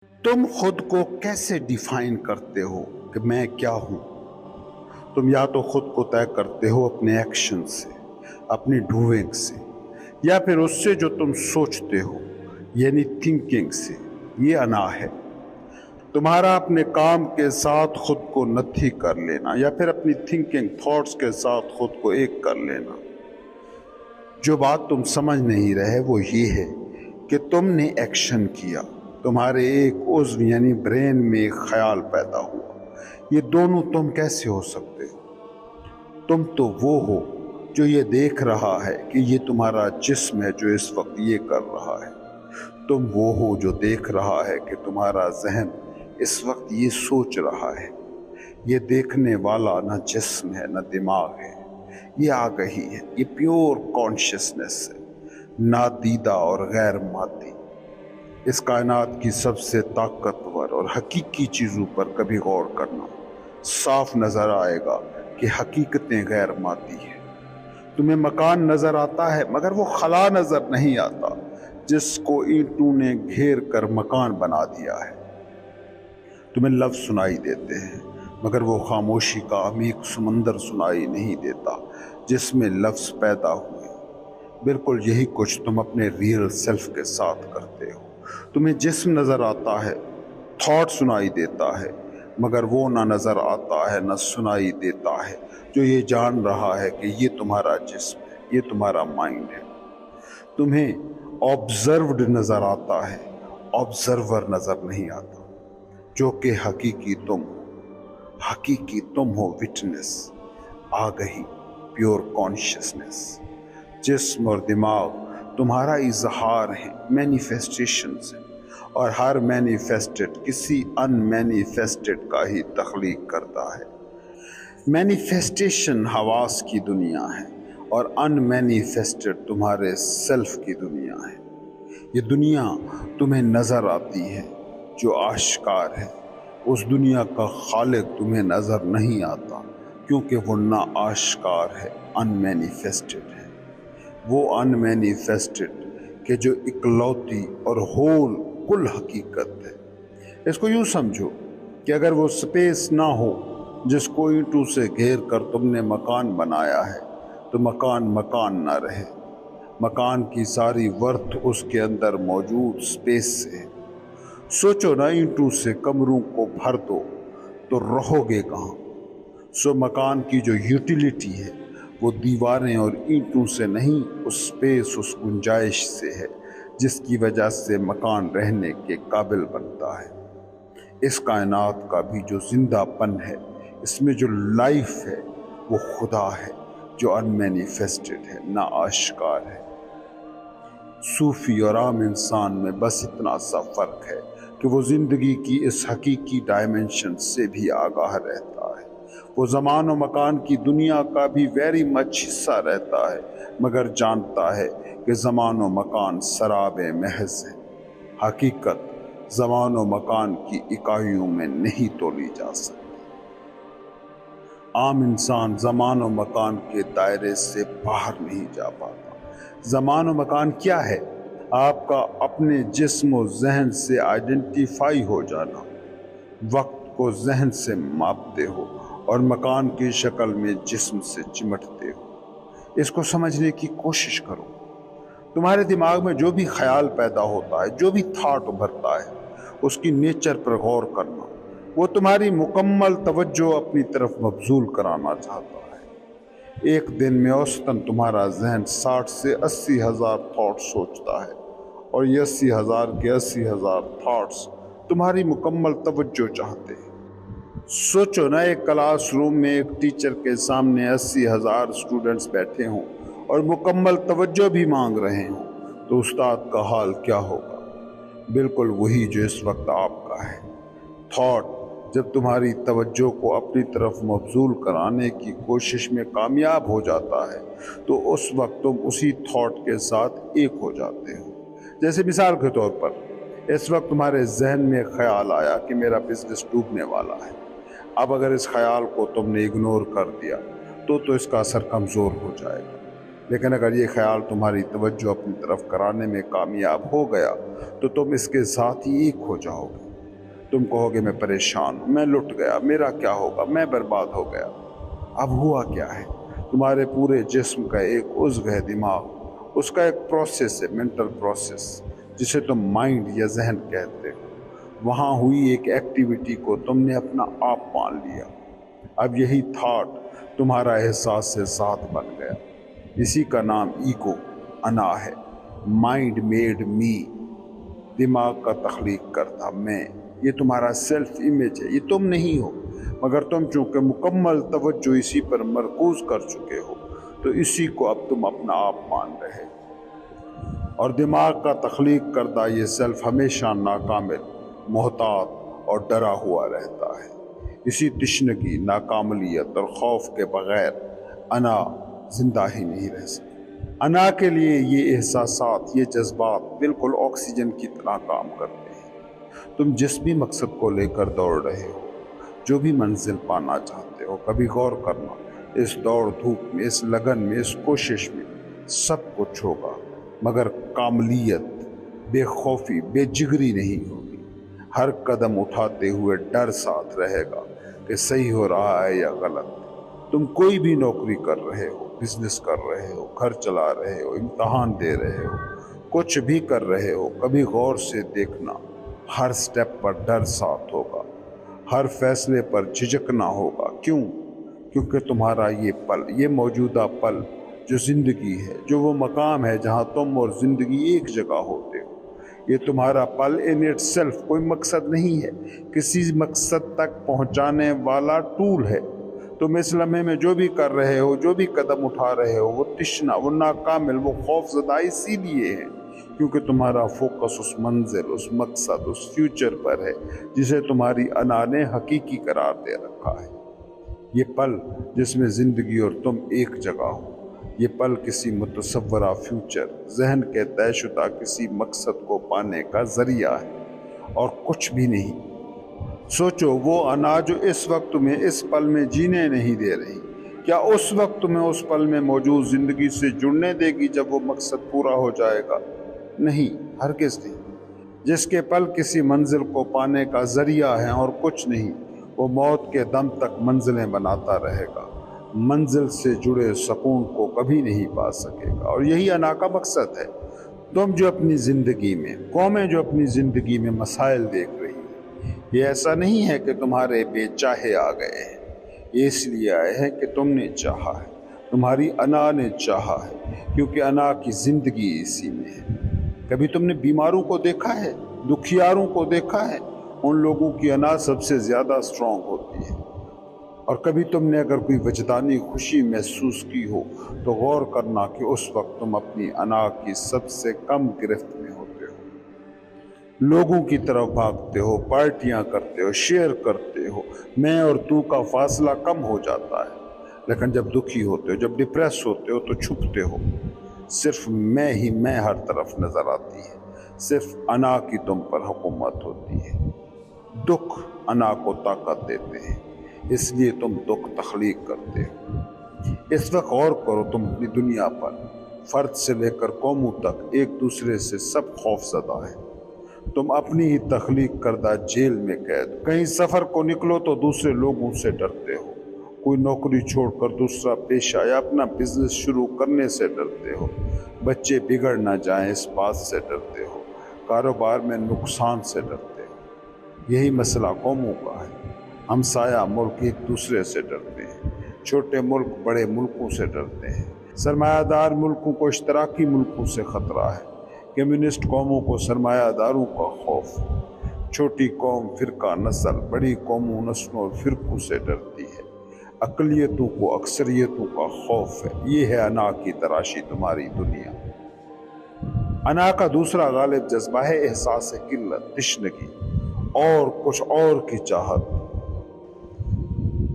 तुम खुद को कैसे डिफाइन करते हो कि मैं क्या हूं? तुम या तो खुद को तय करते हो अपने एक्शन से, अपनी डूइंग से, या फिर उससे जो तुम सोचते हो, यानी थिंकिंग से। ये अना है तुम्हारा अपने काम के साथ खुद को नथी कर लेना, या फिर अपनी थिंकिंग थॉट्स के साथ खुद को एक कर लेना। जो बात तुम समझ नहीं रहे वो ये है कि तुमने एक्शन किया, तुम्हारे एक उज़्व यानी ब्रेन में एक ख्याल पैदा हुआ। ये दोनों तुम कैसे हो सकते हो? तुम तो वो हो जो ये देख रहा है कि ये तुम्हारा जिस्म है जो इस वक्त ये कर रहा है। तुम वो हो जो देख रहा है कि तुम्हारा जहन इस वक्त ये सोच रहा है। ये देखने वाला न जिस्म है न दिमाग है, ये आगही है, ये प्योर कॉन्शियसनेस है, नादीदा और गैर मादी। इस कायनात की सबसे ताकतवर और हकीकी चीज़ों पर कभी गौर करना, साफ नज़र आएगा कि हकीकतें गैर मादी है। तुम्हें मकान नज़र आता है मगर वो खला नज़र नहीं आता जिसको ईंटों ने घेर कर मकान बना दिया है। तुम्हें लफ्ज़ सुनाई देते हैं मगर वो खामोशी का अमीक समंदर सुनाई नहीं देता जिसमें लफ्ज़ पैदा हुए। बिल्कुल यही कुछ तुम अपने रियल सेल्फ के साथ करते हो। तुम्हें जिस्म नज़र आता है, थॉट सुनाई देता है, मगर वो ना नज़र आता है न सुनाई देता है जो ये जान रहा है कि ये तुम्हारा जिस्म है, ये तुम्हारा माइंड है। तुम्हें ऑब्जर्व्ड नज़र आता है, ऑब्जर्वर नज़र नहीं आता, जो कि हकीकी तुम हो विटनेस, आगही, प्योर कॉन्शियसनेस। जिस्म और दिमाग तुम्हारा इजहार है, मैनिफेस्टेशंस है, और हर मैनिफेस्टेड किसी अनमैनिफेस्टेड का ही तख्लीक करता है। मैनिफेस्टेशन हवास की दुनिया है और अनमैनिफेस्टेड तुम्हारे सेल्फ की दुनिया है। ये दुनिया तुम्हें नज़र आती है जो आश्कार है। उस दुनिया का खालिक तुम्हें नज़र नहीं आता क्योंकि वो ना आश्कार है, अनमैनिफेस्टेड है। वो अनमैनिफेस्टेड के जो इकलौती और होल कुल हकीकत है। इसको यूँ समझो कि अगर वो स्पेस ना हो जिसको ईंटों से घेर कर तुमने मकान बनाया है तो मकान ना रहे। मकान की सारी वर्थ उसके अंदर मौजूद स्पेस से है। सोचो ना, ईंटों से कमरों को भर दो तो रहोगे कहाँ? सो मकान की जो यूटिलिटी है वो दीवारें और ईंटों से नहीं, उस स्पेस, उस गुंजाइश से है जिसकी वजह से मकान रहने के काबिल बनता है। इस कायनात का भी जो जिंदापन है, इसमें जो लाइफ है, वो खुदा है जो अनमैनिफेस्टेड है, ना आश्कार है। सूफी और आम इंसान में बस इतना सा फ़र्क है कि वो ज़िंदगी की इस हकीकी डायमेंशन से भी आगाह रहता है। वो ज़मान और मकान की दुनिया का भी वेरी मच हिस्सा रहता है, मगर जानता है कि ज़मान और मकान सराबे महज है। हकीकत ज़मान और मकान की इकाइयों में नहीं तोली जा सकती। आम इंसान ज़मान और मकान के दायरे से बाहर नहीं जा पाता। ज़मान और मकान क्या है? आपका अपने जिस्म और जहन से आइडेंटिफाई हो जाना। वक्त को जहन से मापते हो और मकान की शक्ल में जिस्म से चिमटते हो। इसको समझने की कोशिश करो। तुम्हारे दिमाग में जो भी ख्याल पैदा होता है, जो भी थॉट उभरता है, उसकी नेचर पर गौर करना। वो तुम्हारी मुकम्मल तवज्जो अपनी तरफ मबजूल कराना चाहता है। एक दिन में औसतन तुम्हारा जहन 60 से 80 हज़ार थॉट्स सोचता है, और ये 80 हज़ार के 80 हज़ार थॉट्स तुम्हारी मुकम्मल तवज्जो चाहते हैं। सोचो ना, एक क्लास रूम में एक टीचर के सामने 80 हज़ार स्टूडेंट्स बैठे हों और मुकम्मल तवज्जो भी मांग रहे हों, तो उस्ताद का हाल क्या होगा? बिल्कुल वही जो इस वक्त आपका है। थॉट जब तुम्हारी तवज्जो को अपनी तरफ मबजूल कराने की कोशिश में कामयाब हो जाता है तो उस वक्त तुम उसी थॉट के साथ एक हो जाते हो। जैसे मिसाल के तौर पर इस वक्त तुम्हारे जहन में ख्याल आया कि मेरा बिजनेस डूबने वाला है। अब अगर इस ख्याल को तुमने इग्नोर कर दिया तो इसका असर कमज़ोर हो जाएगा। लेकिन अगर ये ख्याल तुम्हारी तवज्जो अपनी तरफ कराने में कामयाब हो गया तो तुम इसके साथ ही एक हो जाओगे। तुम कहोगे मैं परेशान हूँ, मैं लुट गया, मेरा क्या होगा, मैं बर्बाद हो गया। अब हुआ क्या है, तुम्हारे पूरे जिस्म का एक उज़्व है दिमाग, उसका एक प्रोसेस है, मेंटल प्रोसेस, जिसे तुम माइंड या जहन कहते हो। वहाँ हुई एक एक्टिविटी को तुमने अपना आप मान लिया। अब यही थॉट तुम्हारा एहसास से ज़ात बन गया। इसी का नाम ईगो, अना है। माइंड मेड मी, दिमाग का तख्लीक करता मैं। ये तुम्हारा सेल्फ इमेज है, ये तुम नहीं हो। मगर तुम चूँकि मुकम्मल तवज्जो इसी पर मरकूज कर चुके हो, तो इसी को अब तुम अपना आप मान रहे हो। और दिमाग का तख्लीक करदा ये सेल्फ हमेशा नाकामिल, मोहतात और डरा हुआ रहता है। इसी तिश्नगी, नाकामलियत और खौफ के बगैर अना जिंदा ही नहीं रह सकती। अना के लिए ये एहसासात, ये जज्बात बिल्कुल ऑक्सीजन की तरह काम करते हैं। तुम जिस भी मकसद को लेकर दौड़ रहे हो, जो भी मंजिल पाना चाहते हो, कभी गौर करना, इस दौड़ धूप में, इस लगन में, इस कोशिश में सब कुछ होगा, मगर कामलियत, बेखौफी, बेजिगरी नहीं होगी। हर कदम उठाते हुए डर साथ रहेगा कि सही हो रहा है या गलत। तुम कोई भी नौकरी कर रहे हो, बिजनेस कर रहे हो, घर चला रहे हो, इम्तहान दे रहे हो, कुछ भी कर रहे हो, कभी गौर से देखना, हर स्टेप पर डर साथ होगा, हर फैसले पर झिझकना होगा। क्यों? क्योंकि तुम्हारा ये पल, ये मौजूदा पल जो ज़िंदगी है, जो वो मकाम है जहाँ तुम और ज़िंदगी एक जगह होते हो, ये तुम्हारा पल इन इट सेल्फ कोई मकसद नहीं है, किसी मकसद तक पहुँचाने वाला टूल है। तुम इस लम्हे में जो भी कर रहे हो, जो भी कदम उठा रहे हो, वो तिश्ना, वो नाकामिल, वो खौफज़दा इसीलिए है क्योंकि तुम्हारा फोकस उस मंजिल, उस मकसद, उस फ्यूचर पर है जिसे तुम्हारी अना ने हकीकी करार दे रखा है। ये पल जिसमें ज़िंदगी और तुम एक जगह हो, ये पल किसी मुतसव्वरा फ्यूचर, जहन के तयशुदा किसी मकसद को पाने का ज़रिया है और कुछ भी नहीं। सोचो, वो अना जो इस वक्त तुम्हें इस पल में जीने नहीं दे रही, क्या उस वक्त तुम्हें उस पल में मौजूद ज़िंदगी से जुड़ने देगी जब वो मकसद पूरा हो जाएगा? नहीं, हरगिज़ नहीं। जिसके पल किसी मंजिल को पाने का ज़रिया है और कुछ नहीं, वो मौत के दम तक मंजिलें बनाता रहेगा, मंजिल से जुड़े सुकून को कभी नहीं पा सकेगा। और यही अना का मकसद है। तुम जो अपनी ज़िंदगी में, कौमें जो अपनी ज़िंदगी में मसाइल देख रही हैं, ये ऐसा नहीं है कि तुम्हारे बेचाहे आ गए हैं, ये इसलिए आए हैं कि तुमने चाहा है, तुम्हारी अना ने चाहा है, क्योंकि अना की ज़िंदगी इसी में है। कभी तुमने बीमारों को देखा है, दुखियारों को देखा है? उन लोगों की अना सबसे ज़्यादा स्ट्रॉन्ग होती है। और कभी तुमने अगर कोई वजदानी खुशी महसूस की हो तो गौर करना कि उस वक्त तुम अपनी अना की सबसे कम गिरफ्त में होते हो। लोगों की तरफ भागते हो, पार्टियां करते हो, शेयर करते हो, मैं और तू का फासला कम हो जाता है। लेकिन जब दुखी होते हो, जब डिप्रेस होते हो तो छुपते हो। सिर्फ मैं ही मैं हर तरफ नज़र आती है, सिर्फ अना की तुम पर हुकूमत होती है। दुख अना को ताकत देते हैं, इसलिए तुम दुख तख्लीक करते हो। इस वक्त गौर करो, तुम अपनी दुनिया पर, फ़र्द से लेकर कौमों तक, एक दूसरे से सब खौफज़दा है। तुम अपनी ही तख्लीक करदा जेल में कैद। कहीं सफ़र को निकलो तो दूसरे लोगों से डरते हो, कोई नौकरी छोड़कर दूसरा पेशा या अपना बिजनेस शुरू करने से डरते हो, बच्चे बिगड़ ना जाएं इस बात से डरते हो, कारोबार में नुकसान से डरते हो। यही मसला कौमों का है। हमसाया मुल्क एक दूसरे से डरते हैं, छोटे मुल्क बड़े मुल्कों से डरते हैं, सरमायादार मुल्कों को इश्तराकी मुल्कों से ख़तरा है, कम्युनिस्ट कौमों को सरमायादारों का खौफ, छोटी कौम फ़िरका नस्ल बड़ी कौमों नस्लों और फ़िरकों से डरती है, अक़लियतों को अक्सरियतों का खौफ है। ये है अना की तराशी तुम्हारी दुनिया। अना का दूसरा गालिब जज्बा है एहसास किल्लत, तिश्नगी और कुछ और की चाहत।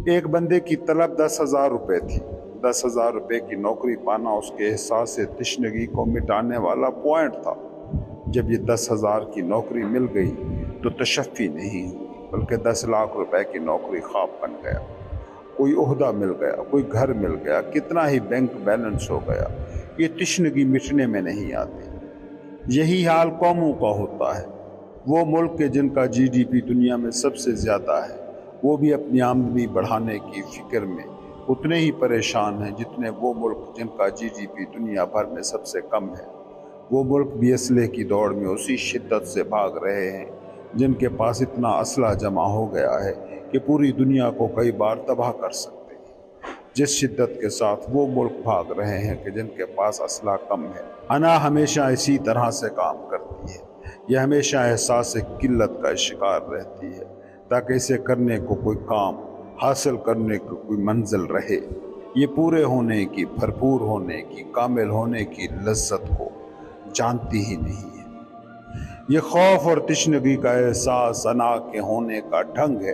एक बंदे की तलब 10,000 रुपये थी। 10,000 रुपये की नौकरी पाना उसके एहसास तिश्नगी को मिटाने वाला पॉइंट था। जब ये 10,000 की नौकरी मिल गई तो तशफ़ी नहीं हुई, बल्कि 10 लाख रुपए की नौकरी ख्वाब बन गया। कोई ओहदा मिल गया, कोई घर मिल गया, कितना ही बैंक बैलेंस हो गया, ये तिश्नगी मिटने में नहीं आती। यही हाल कौमों का होता है। وہ ملک کے جن کا GDP دنیا میں سب سے زیادہ ہے، وہ بھی اپنی آمدنی بڑھانے کی فکر میں اتنے ہی پریشان ہیں جتنے وہ ملک جن کا GDP دنیا بھر میں سب سے کم ہے۔ وہ ملک بھی اسلحے کی دوڑ میں اسی شدت سے بھاگ رہے ہیں جن کے پاس اتنا اسلحہ جمع ہو گیا ہے کہ پوری دنیا کو کئی بار تباہ کر سکتے ہیں۔ جس شدت کے ساتھ وہ ملک بھاگ رہے ہیں کہ جن کے پاس اسلحہ کم ہے۔ انا ہمیشہ اسی طرح سے کام کرتی ہے، یہ ہمیشہ احساس قلت کا شکار رہتی ہے تاکہ اسے کرنے کو کوئی کام، حاصل کرنے کو کوئی منزل رہے۔ یہ پورے ہونے کی، بھرپور ہونے کی، کامل ہونے کی لذت کو جانتی ہی نہیں ہے۔ یہ خوف اور تشنگی کا احساس انا کے ہونے کا ڈھنگ ہے۔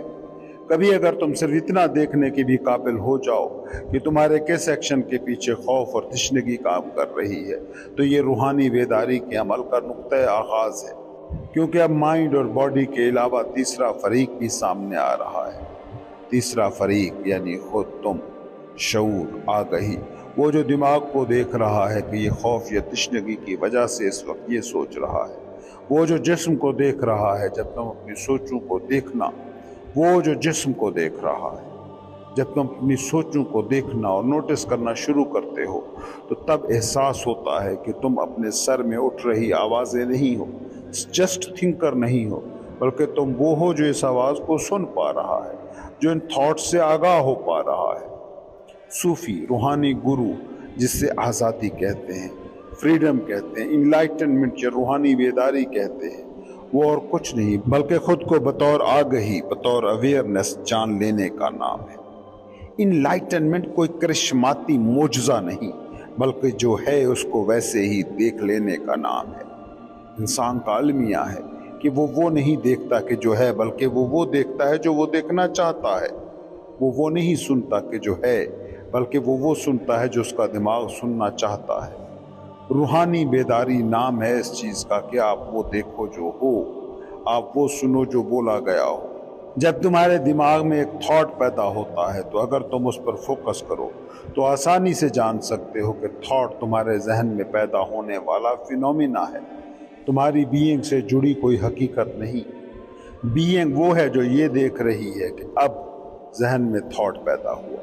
کبھی اگر تم صرف اتنا دیکھنے کے بھی قابل ہو جاؤ کہ تمہارے کس ایکشن کے پیچھے خوف اور تشنگی کام کر رہی ہے، تو یہ روحانی بیداری کے عمل کا نقطۂ آغاز ہے، کیونکہ اب مائنڈ اور باڈی کے علاوہ تیسرا فریق بھی سامنے آ رہا ہے۔ تیسرا فریق یعنی خود تم، شعور، آگہی، وہ جو دماغ کو دیکھ رہا ہے کہ یہ خوف یا تشنگی کی وجہ سے اس وقت یہ سوچ رہا ہے، وہ جو جسم کو دیکھ رہا ہے جب تم اپنی سوچوں کو دیکھنا، وہ جو جسم کو دیکھ رہا ہے جب تم اپنی سوچوں کو دیکھنا اور نوٹس کرنا شروع کرتے ہو، تو تب احساس ہوتا ہے کہ تم اپنے سر میں اٹھ رہی آوازیں نہیں ہو، جسٹ تھنکر نہیں ہو، بلکہ تم وہ ہو جو اس آواز کو سن پا رہا ہے، جو ان تھاٹ سے آگاہ ہو پا رہا ہے۔ صوفی، روحانی گرو، جس سے آزادی کہتے ہیں، فریڈم کہتے ہیں، انلائٹنمنٹ یا روحانی بیداری کہتے ہیں، وہ اور کچھ نہیں بلکہ خود کو بطور آگہی، بطور اویئرنیس جان لینے کا نام ہے۔ انلائٹنمنٹ کوئی کرشماتی معجزہ نہیں، بلکہ جو ہے اس کو ویسے ہی دیکھ لینے کا نام ہے۔ انسان کا المیہ ہے کہ وہ نہیں دیکھتا کہ جو ہے، بلکہ وہ دیکھتا ہے جو وہ دیکھنا چاہتا ہے۔ وہ نہیں سنتا کہ جو ہے، بلکہ وہ سنتا ہے جو اس کا دماغ سننا چاہتا ہے۔ روحانی بیداری نام ہے اس چیز کا کہ آپ وہ دیکھو جو ہو، آپ وہ سنو جو بولا گیا ہو۔ جب تمہارے دماغ میں ایک تھاٹ پیدا ہوتا ہے تو اگر تم اس پر فوکس کرو تو آسانی سے جان سکتے ہو کہ تھاٹ تمہارے ذہن میں پیدا ہونے والا فینومینا ہے، تمہاری بینگ سے جڑی کوئی حقیقت نہیں۔ بینگ وہ ہے جو یہ دیکھ رہی ہے کہ اب ذہن میں تھاٹ پیدا ہوا،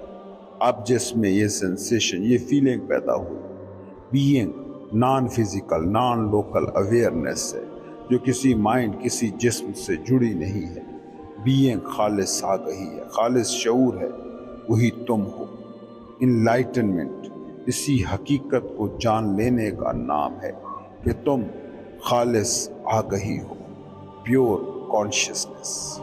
اب جس میں یہ سینسیشن، یہ فیلنگ پیدا ہوئی۔ Being non physical, naan local awareness ہے جو کسی مائنڈ، کسی جسم سے جڑی نہیں ہے۔ بینگ خالص آگہی ہے، خالص شعور ہے، وہی تم ہو۔ انلائٹنمنٹ اسی حقیقت کو جان لینے کا نام ہے کہ تم خالص آگہی ہو، پیور کانشیسنس۔